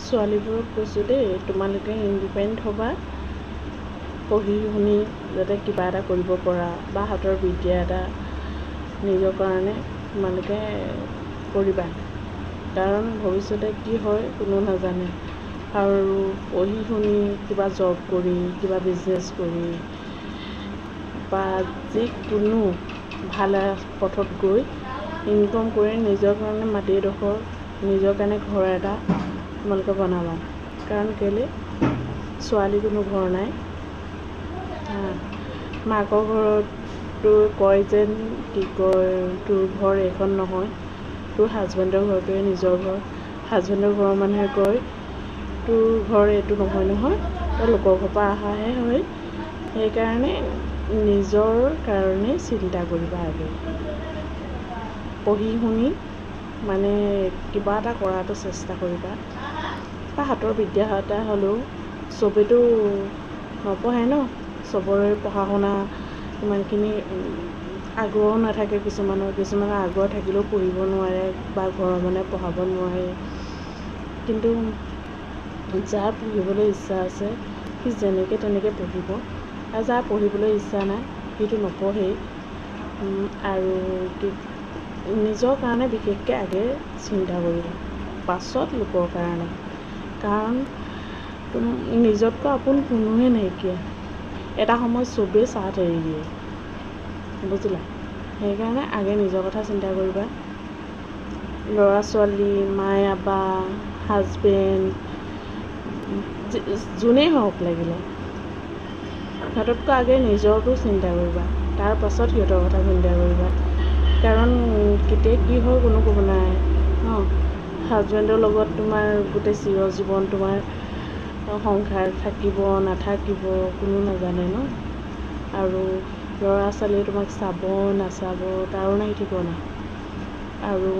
ছোৱালীবোৰক কৈছোঁ দেই, তোমালোকে ইণ্ডিপেণ্ডেণ্ট হ'বা, পঢ়ি শুনি যাতে কিবা এটা কৰিব পৰা বা হাতৰ বিদ্যা এটা নিজৰ কাৰণে তোমালোকে কৰিবা, কাৰণ ভৱিষ্যতে কি হয় কোনো নাজানে। আৰু পঢ়ি শুনি কিবা জব কৰি, কিবা বিজনেছ কৰি বা যিকোনো ভাল পথত গৈ ইনকম কৰি নিজৰ কাৰণে মাটি এডোখৰ, নিজৰ কাৰণে ঘৰ এটা তোমালোকে বনাবা। কাৰণ কেলৈ ছোৱালী কোনো ঘৰ নাই, মাকৰ ঘৰত তোৰ কয় যেন কি কয়, তোৰ ঘৰ এইখন নহয়, তোৰ হাজবেণ্ডৰ ঘৰটোৱে নিজৰ ঘৰ। হাজবেণ্ডৰ ঘৰৰ মানুহে কয় তোৰ ঘৰ এইটো নহয় নহয়, তই লোকৰ ঘৰৰ পৰা অহাহে হয়। সেইকাৰণে নিজৰ কাৰণে চিন্তা কৰিবা আগে। পঢ়ি শুনি মানে কিবা এটা কৰাটো চেষ্টা কৰিবা, বা হাতৰ বিদ্যা এটা হ'লেও, চবেতো নপঢ়ে ন, চবৰে পঢ়া শুনা ইমানখিনি আগ্ৰহ নাথাকে। কিছুমানৰ আগ্ৰহ থাকিলেও পঢ়িব নোৱাৰে বা ঘৰৰ মানুহে পঢ়াব নোৱাৰে। কিন্তু যাৰ পঢ়িবলৈ ইচ্ছা আছে সি যেনেকৈ তেনেকৈ পঢ়িব, আৰু যাৰ পঢ়িবলৈ ইচ্ছা নাই সিটো নপঢ়েই। আৰু নিজৰ কাৰণে বিশেষকৈ আগে চিন্তা কৰিবা, পাছত লোকৰ কাৰণে। কাৰণ নিজতকৈ আপোন কোনোৱে নাইকিয়া। এটা সময়ত চবেই চাথ এৰি দিয়ে, বুজিলা। সেইকাৰণে আগে নিজৰ কথা চিন্তা কৰিবা। ল'ৰা ছোৱালী, মাই আবা, হাজবেণ্ড, যোনেই হওক লাগিলে, সিহঁততকৈ আগে নিজৰটো চিন্তা কৰিবা, তাৰ পাছত সিহঁতৰ কথা চিন্তা কৰিবা। কাৰণ কেতিয়া কি হয় কোনো ক'ব নাই ন। হাজবেণ্ডৰ লগত তোমাৰ গোটেই চিৰজীৱন তোমাৰ সংসাৰ থাকিব নাথাকিব কোনো নাজানে ন। আৰু ল'ৰা ছোৱালীয়ে তোমাক চাব নাচাব তাৰো নাই ঠিকনা। আৰু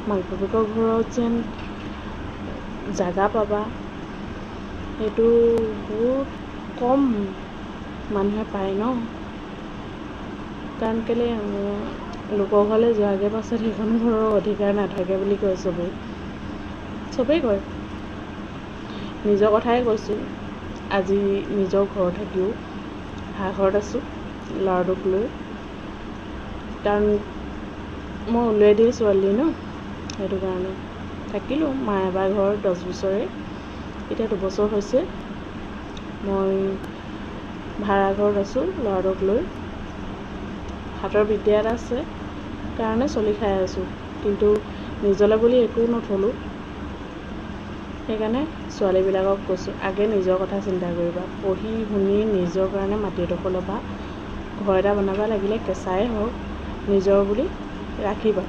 মাক বাপেকৰ ঘৰত যেন জাগা পাবা, সেইটো বহুত কম মানুহে পায় ন। কাৰণ কেলৈ লোকৰ ঘৰলৈ যোৱাগৈ পাছত সেইখন ঘৰৰ অধিকাৰ নাথাকে বুলি কয় চবেই কয়। নিজৰ কথাই কৈছোঁ, আজি নিজৰ ঘৰ থাকিও ঘৰত আছোঁ ল'ৰাটোক লৈ। কাৰণ মই উলিয়াই দিয়া ছোৱালী ন, সেইটো কাৰণে থাকিলোঁ মাই এবাৰ ঘৰত 10 বছৰে, এতিয়া 2 বছৰ হৈছে মই ভাড়া ঘৰত আছোঁ ল'ৰাটোক লৈ। হাতৰ বিদ্যা এটা আছে কাৰণে চলি খাই আছোঁ, কিন্তু নিজলৈ বুলি একো নথলোঁ। সেইকাৰণে ছোৱালীবিলাকক কৈছোঁ আগে নিজৰ কথা চিন্তা কৰিবা, পঢ়ি শুনি নিজৰ কাৰণে মাটি এডোখৰ ল'বা, ঘৰ এটা বনাবা, লাগিলে কেঁচাই হওক নিজৰ বুলি ৰাখিবা।